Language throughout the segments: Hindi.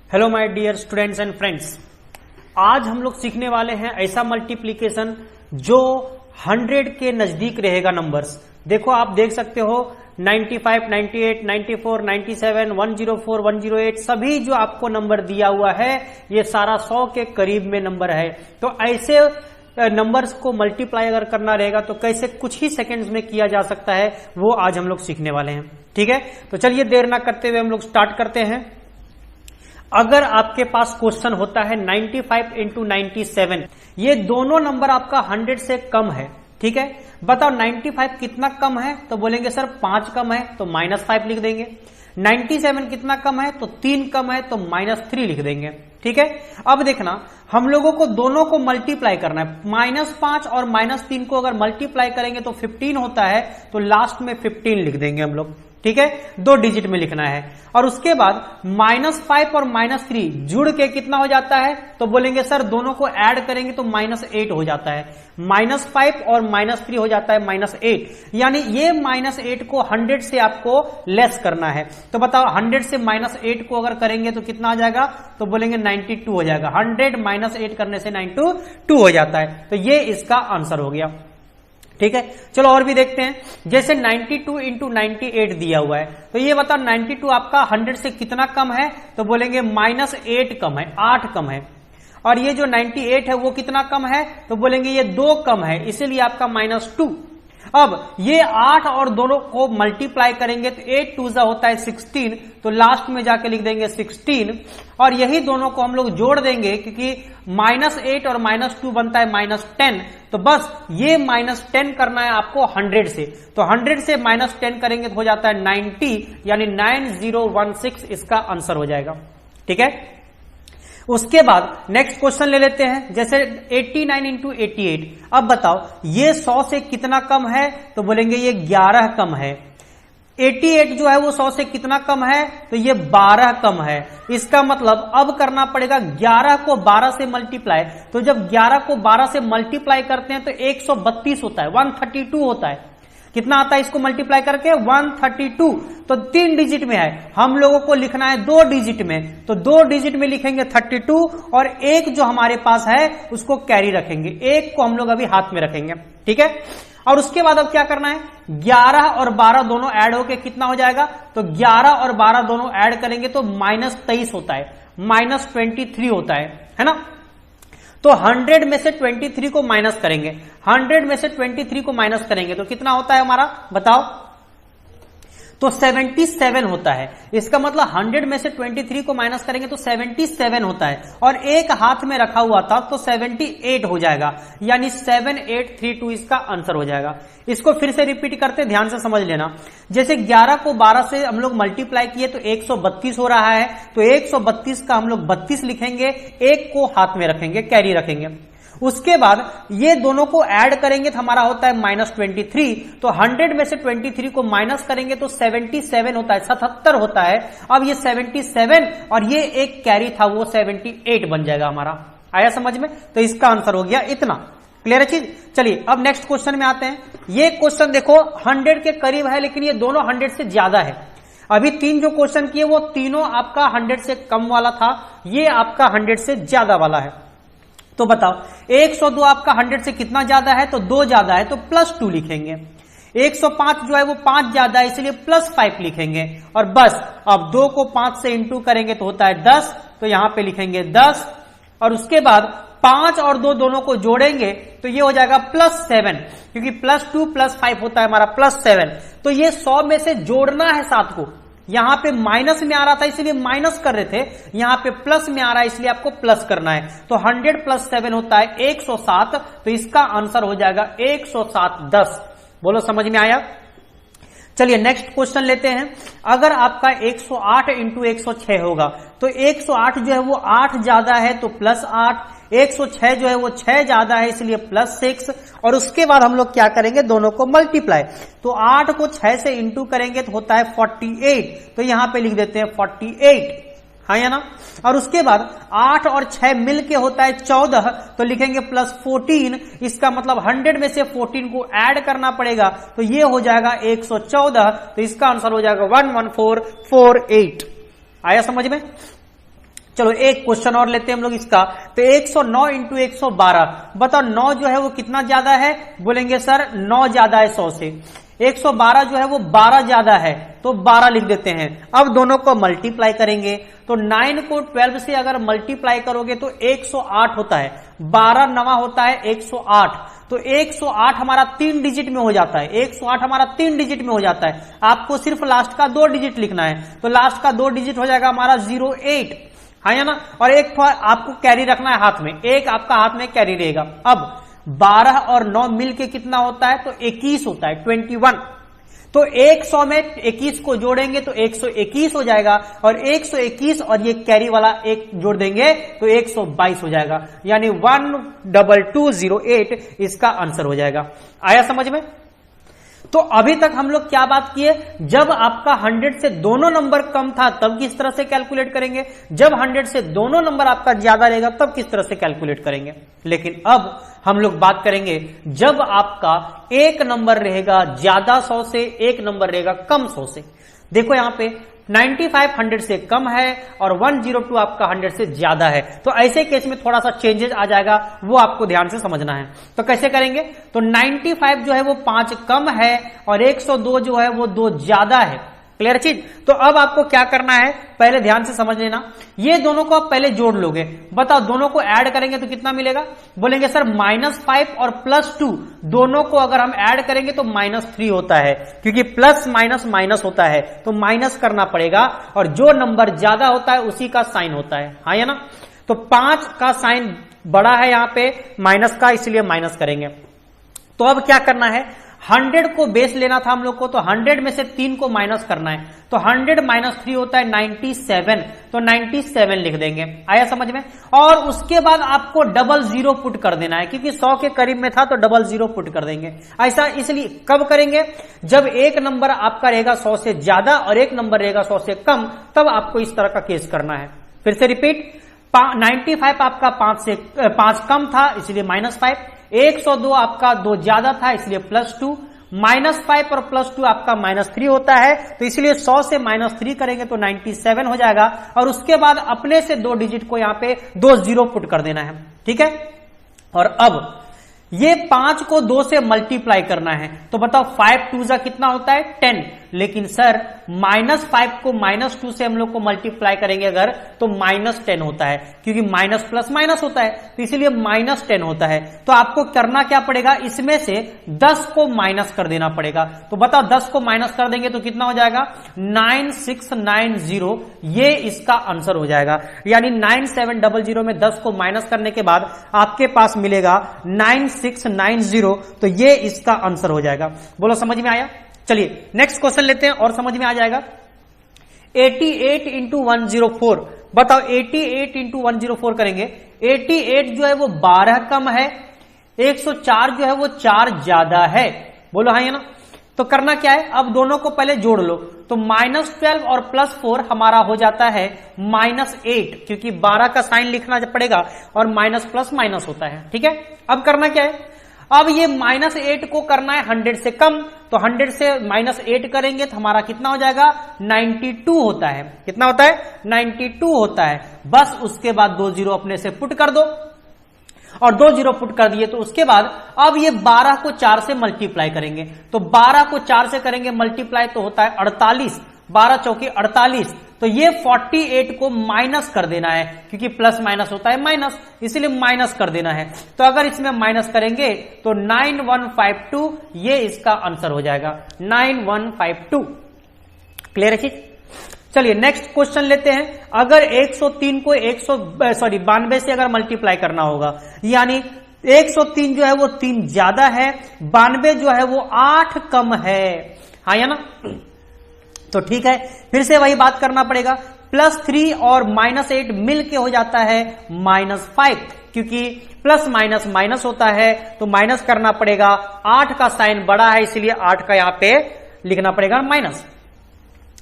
Hello my dear students and friends, आज हम लोग सीखने वाले हैं ऐसा मल्टीप्लीकेशन जो 100 के नजदीक रहेगा नंबर्स। देखो आप देख सकते हो 95, 98, 94, 97, 104, 108 सभी जो आपको नंबर दिया हुआ है ये सारा 100 के करीब में नंबर है। तो ऐसे नंबर्स को मल्टीप्लाई अगर करना रहेगा तो कैसे कुछ ही सेकंड्स में किया जा सकता है वो आज हम लोग सीखने वाले हैं। ठीक है, तो चलिए देर ना करते हुए हम लोग स्टार्ट करते हैं। अगर आपके पास क्वेश्चन होता है 95 इंटू 97, ये दोनों नंबर आपका 100 से कम है। ठीक है, बताओ 95 कितना कम है? तो बोलेंगे सर 5 कम है, तो -5 लिख देंगे। 97 कितना कम है? तो 3 कम है, तो -3 लिख देंगे। ठीक है, अब देखना हम लोगों को दोनों को मल्टीप्लाई करना है। -5 और -3 को अगर मल्टीप्लाई करेंगे तो 15 होता है, तो लास्ट में 15 लिख देंगे हम लोग। ठीक है, 2 डिजिट में लिखना है। और उसके बाद -5 और -3 जुड़ के कितना हो जाता है? तो बोलेंगे सर दोनों को ऐड करेंगे तो -8 हो जाता है। -5 और -3 हो जाता है -8, यानी ये -8 को 100 से आपको लेस करना है। तो बताओ 100 से -8 को अगर करेंगे तो कितना आ जाएगा? तो बोलेंगे 92 हो जाएगा। 100 - 8 करने से 92 हो जाता है। तो ये इसका आंसर हो गया। ठीक है, चलो और भी देखते हैं। जैसे 92 इंटू 98 दिया हुआ है, तो ये बताओ 92 आपका 100 से कितना कम है? तो बोलेंगे -8 कम है, 8 कम है। और ये जो 98 है वो कितना कम है? तो बोलेंगे ये 2 कम है, इसीलिए आपका -2। अब ये 8 और दोनों को मल्टीप्लाई करेंगे तो 8 2 जा होता है 16, तो लास्ट में जाके लिख देंगे 16। और यही दोनों को हम लोग जोड़ देंगे क्योंकि -8 और -2 बनता है -10, तो बस ये -10 करना है आपको 100 से। तो 100 से -10 करेंगे तो हो जाता है 90, यानी 9016 इसका आंसर हो जाएगा। ठीक है, उसके बाद नेक्स्ट क्वेश्चन ले लेते हैं। जैसे 89 इंटू 88, अब बताओ ये 100 से कितना कम है? तो बोलेंगे ये 11 कम है। 88 जो है वो 100 से कितना कम है? तो ये 12 कम है। इसका मतलब अब करना पड़ेगा 11 को 12 से मल्टीप्लाई। तो जब 11 को 12 से मल्टीप्लाई करते हैं तो 132 होता है, 132 होता है। कितना आता है इसको मल्टीप्लाई करके? 132। तो 3 डिजिट में है, हम लोगों को लिखना है 2 डिजिट में। तो 2 डिजिट में लिखेंगे 32 और 1 जो हमारे पास है उसको कैरी रखेंगे, 1 को हम लोग अभी हाथ में रखेंगे। ठीक है, और उसके बाद अब क्या करना है? 11 और 12 दोनों ऐड होके कितना हो जाएगा? तो 11 और 12 दोनों ऐड करेंगे तो -23 होता है, -23 होता है ना। तो 100 में से 23 को माइनस करेंगे, 100 में से 23 को माइनस करेंगे तो कितना होता है हमारा? बताओ। तो 77 होता है। इसका मतलब 100 में से 23 को माइनस करेंगे तो 77 होता है, और एक हाथ में रखा हुआ था तो 78 हो जाएगा, यानी 7832 इसका आंसर हो जाएगा। इसको फिर से रिपीट करते, ध्यान से समझ लेना। जैसे 11 को 12 से हम लोग मल्टीप्लाई किए तो 132 हो रहा है, तो 132 का हम लोग 32 लिखेंगे, 1 को हाथ में रखेंगे, कैरी रखेंगे। उसके बाद ये दोनों को ऐड करेंगे तो हमारा होता है -23। तो 100 में से 23 को माइनस करेंगे तो 77 होता है, 77 होता है। अब ये 77 और ये एक कैरी था वो 78 बन जाएगा हमारा। आया समझ में? तो इसका आंसर हो गया इतना। क्लियर है चीज? चलिए अब नेक्स्ट क्वेश्चन में आते हैं। ये क्वेश्चन देखो 100 के करीब है, लेकिन ये दोनों 100 से ज्यादा है। अभी 3 जो क्वेश्चन किए वो तीनों आपका 100 से कम वाला था, ये आपका 100 से ज्यादा वाला है। तो बताओ 102 आपका 100 से कितना ज्यादा है? तो 2 ज्यादा है, तो +2 लिखेंगे। 105 जो है वो 5 ज्यादा है, इसलिए +5 लिखेंगे। और बस अब 2 को 5 से इंटू करेंगे तो होता है 10, तो यहां पे लिखेंगे 10। और उसके बाद 5 और 2 दोनों को जोड़ेंगे तो ये हो जाएगा +7, क्योंकि +2 +5 होता है हमारा +7। तो ये 100 में से जोड़ना है 7 को। यहां पे माइनस में आ रहा था इसलिए माइनस कर रहे थे, यहां पे प्लस में आ रहा है इसलिए आपको प्लस करना है। तो 100 + 7 होता है 107, तो इसका आंसर हो जाएगा 107 10। बोलो समझ में आया? चलिए नेक्स्ट क्वेश्चन लेते हैं। अगर आपका 108 इंटू 106 होगा तो 108 जो है वो 8 ज्यादा है तो +8, 106 जो है वो 6 ज्यादा है इसलिए +6। और उसके बाद हम लोग क्या करेंगे? दोनों को मल्टीप्लाई। तो 8 को 6 से इंटू करेंगे तो होता है 48, तो यहां पे लिख देते हैं 48, हाँ या ना। और उसके बाद 8 और 6 मिल के होता है 14, तो लिखेंगे +14। इसका मतलब 100 में से 14 को ऐड करना पड़ेगा, तो ये हो जाएगा 114, तो इसका आंसर हो जाएगा 11448। आया समझ में? चलो एक क्वेश्चन और लेते हैं हम लोग इसका। तो 109 इंटू 112, बताओ 9 जो है वो कितना ज्यादा है? बोलेंगे सर 9 ज्यादा है 100 से। 112 जो है वो 12 ज्यादा है, तो 12 लिख देते हैं। अब दोनों को मल्टीप्लाई करेंगे तो 9 को 12 से अगर मल्टीप्लाई करोगे तो 108 होता है, 12 नवा होता है 108। तो 108 हमारा 3 डिजिट में हो जाता है, 108 हमारा 3 डिजिट में हो जाता है। आपको सिर्फ लास्ट का 2 डिजिट लिखना है, तो लास्ट का 2 डिजिट हो जाएगा हमारा 08, है ना। और एक आपको कैरी रखना है हाथ में, एक आपका हाथ में कैरी रहेगा। अब 12 और 9 मिलके कितना होता है? तो 21 होता है, 21। तो 100 में 21 को जोड़ेंगे तो 121 हो जाएगा, और 121 और ये कैरी वाला एक जोड़ देंगे तो 122 हो जाएगा, यानी 12208 इसका आंसर हो जाएगा। आया समझ में? तो अभी तक हम लोग क्या बात किए? जब आपका 100 से दोनों नंबर कम था तब किस तरह से कैलकुलेट करेंगे, जब 100 से दोनों नंबर आपका ज्यादा रहेगा तब किस तरह से कैलकुलेट करेंगे। लेकिन अब हम लोग बात करेंगे जब आपका एक नंबर रहेगा ज्यादा 100 से, एक नंबर रहेगा कम 100 से। देखो यहां पे 95 100 से कम है और 102 आपका 100 से ज्यादा है, तो ऐसे केस में थोड़ा सा चेंजेस आ जाएगा, वो आपको ध्यान से समझना है। तो कैसे करेंगे? तो 95 जो है वो 5 कम है और 102 जो है वो 2 ज्यादा है। क्लियर चीज? तो अब आपको क्या करना है, पहले ध्यान से समझ लेना। ये दोनों को आप पहले जोड़ लोगे, बताओ दोनों को ऐड करेंगे तो कितना मिलेगा? बोलेंगे सर -5 और +2 दोनों को अगर हम ऐड करेंगे तो -3 होता है, क्योंकि प्लस माइनस माइनस होता है तो माइनस करना पड़ेगा, और जो नंबर ज्यादा होता है उसी का साइन होता है, हाँ या ना। तो 5 का साइन बड़ा है यहां पे माइनस का, इसलिए माइनस करेंगे। तो अब क्या करना है, 100 को बेस लेना था हम लोग को, तो 100 में से 3 को माइनस करना है, तो 100 - 3 होता है 97, तो 97 लिख देंगे। आया समझ में? और उसके बाद आपको 00 पुट कर देना है, क्योंकि 100 के करीब में था तो 00 पुट कर देंगे। ऐसा इसलिए कब करेंगे? जब एक नंबर आपका रहेगा 100 से ज्यादा और एक नंबर रहेगा 100 से कम, तब आपको इस तरह का केस करना है। फिर से रिपीट, 95 आपका 5 कम था इसलिए -5, 102 आपका 2 ज्यादा था इसलिए +2, -5 और +2 आपका -3 होता है, तो इसलिए 100 से -3 करेंगे तो 97 हो जाएगा, और उसके बाद अपने से 2 डिजिट को यहां पे 2 जीरो पुट कर देना है। ठीक है? और अब ये 5 को 2 से मल्टीप्लाई करना है, तो बताओ 5 2 जा कितना होता है? 10। लेकिन सर -5 को -2 से हम लोग को मल्टीप्लाई करेंगे अगर, तो -10 होता है, क्योंकि माइनस प्लस माइनस होता है, तो इसीलिए -10 होता है। तो आपको करना क्या पड़ेगा, इसमें से 10 को माइनस कर देना पड़ेगा। तो बताओ 10 को माइनस कर देंगे तो कितना हो जाएगा? 9690, ये इसका आंसर हो जाएगा। यानी 9700 में 10 को माइनस करने के बाद आपके पास मिलेगा 9690, तो ये इसका आंसर हो जाएगा। बोलो समझ में आया? चलिए नेक्स्ट क्वेश्चन लेते हैं और समझ में आ जाएगा। 88 इंटू 104, बताओ 88 इंटू 104 करेंगे। 88 जो है वो 12 कम है, 104 जो है वो 4 ज्यादा है। बोलो हाँ या ना? तो करना क्या है, अब दोनों को पहले जोड़ लो, तो -12 और +4 हमारा हो जाता है -8, क्योंकि 12 का साइन लिखना पड़ेगा और माइनस प्लस माइनस होता है। ठीक है? अब करना क्या है, अब ये -8 को करना है 100 से कम, तो 100 से -8 करेंगे तो हमारा कितना हो जाएगा? 92 होता है। कितना होता है? 92 होता है। बस उसके बाद 2 जीरो अपने से पुट कर दो, और 2 जीरो पुट कर दिए तो उसके बाद अब ये 12 को 4 से मल्टीप्लाई करेंगे, तो 12 को 4 से करेंगे मल्टीप्लाई तो होता है 48, 12 चौके 48, तो ये 48 को माइनस कर देना है, क्योंकि प्लस माइनस होता है माइनस, इसलिए माइनस कर देना है। तो अगर इसमें माइनस करेंगे तो 9152, ये इसका आंसर हो जाएगा 9152। क्लियर है चीज? चलिए नेक्स्ट क्वेश्चन लेते हैं। अगर 103 को 92 से अगर मल्टीप्लाई करना होगा, यानी 103 जो है वो 3 ज्यादा है, 92 जो है वो 8 कम है, हाँ या ना? तो ठीक है, फिर से वही बात करना पड़ेगा। +3 और -8 मिल के हो जाता है -5, क्योंकि प्लस माइनस माइनस होता है तो माइनस करना पड़ेगा। 8 का साइन बड़ा है इसलिए 8 का यहां पे लिखना पड़ेगा माइनस।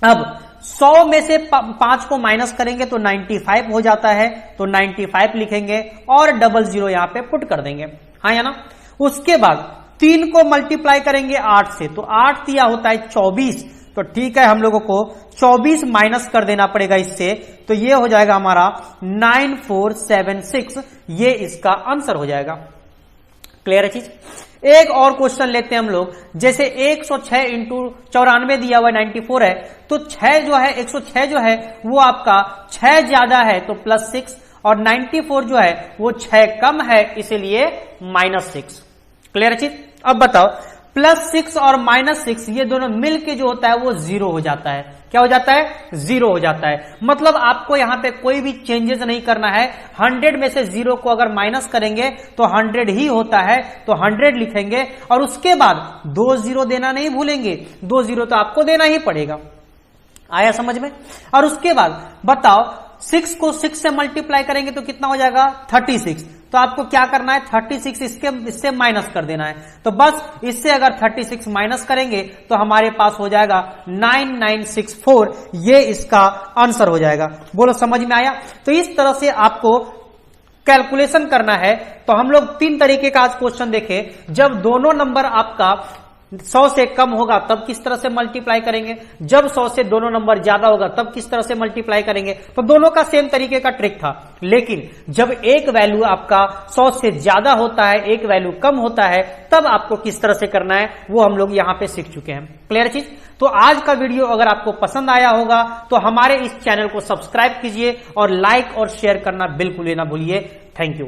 अब 100 में से 5 को माइनस करेंगे तो 95 हो जाता है, तो 95 लिखेंगे और 00 यहां पे पुट कर देंगे, हाँ या ना? उसके बाद 3 को मल्टीप्लाई करेंगे 8 से, तो 8 दिया होता है 24, तो ठीक है, हम लोगों को 24 माइनस कर देना पड़ेगा इससे, तो ये हो जाएगा हमारा 9476, ये इसका आंसर हो जाएगा। क्लियर है चीज। एक और क्वेश्चन लेते हैं हम लोग, जैसे 106 इंटू 94 दिया हुआ 94 है, तो 6 जो है 106 जो है वो आपका 6 ज्यादा है तो +6, और 94 जो है वो 6 कम है इसीलिए -6। क्लियर है चीज। अब बताओ, +6 और -6 ये दोनों मिलके जो होता है वो 0 हो जाता है। क्या हो जाता है? 0 हो जाता है। मतलब आपको यहां पे कोई भी चेंजेस नहीं करना है। 100 में से 0 को अगर माइनस करेंगे तो 100 ही होता है, तो 100 लिखेंगे और उसके बाद 2 0 देना नहीं भूलेंगे। 2 0 तो आपको देना ही पड़ेगा। आया समझ में? और उसके बाद बताओ, 6 को 6 से मल्टीप्लाई करेंगे तो कितना हो जाएगा? 36। तो आपको क्या करना है? 36 इससे माइनस कर देना है। तो बस इससे अगर 36 माइनस करेंगे तो हमारे पास हो जाएगा 9964, ये इसका आंसर हो जाएगा। बोलो समझ में आया? तो इस तरह से आपको कैलकुलेशन करना है। तो हम लोग 3 तरीके का आज क्वेश्चन देखे। जब दोनों नंबर आपका 100 से कम होगा तब किस तरह से मल्टीप्लाई करेंगे, जब 100 से दोनों नंबर ज्यादा होगा तब किस तरह से मल्टीप्लाई करेंगे। तो दोनों का सेम तरीके का ट्रिक था, लेकिन जब एक वैल्यू आपका 100 से ज्यादा होता है, एक वैल्यू कम होता है, तब आपको किस तरह से करना है वो हम लोग यहां पे सीख चुके हैं। क्लियर चीज। तो आज का वीडियो अगर आपको पसंद आया होगा तो हमारे इस चैनल को सब्सक्राइब कीजिए और लाइक और शेयर करना बिल्कुल ना भूलिए। Thank you.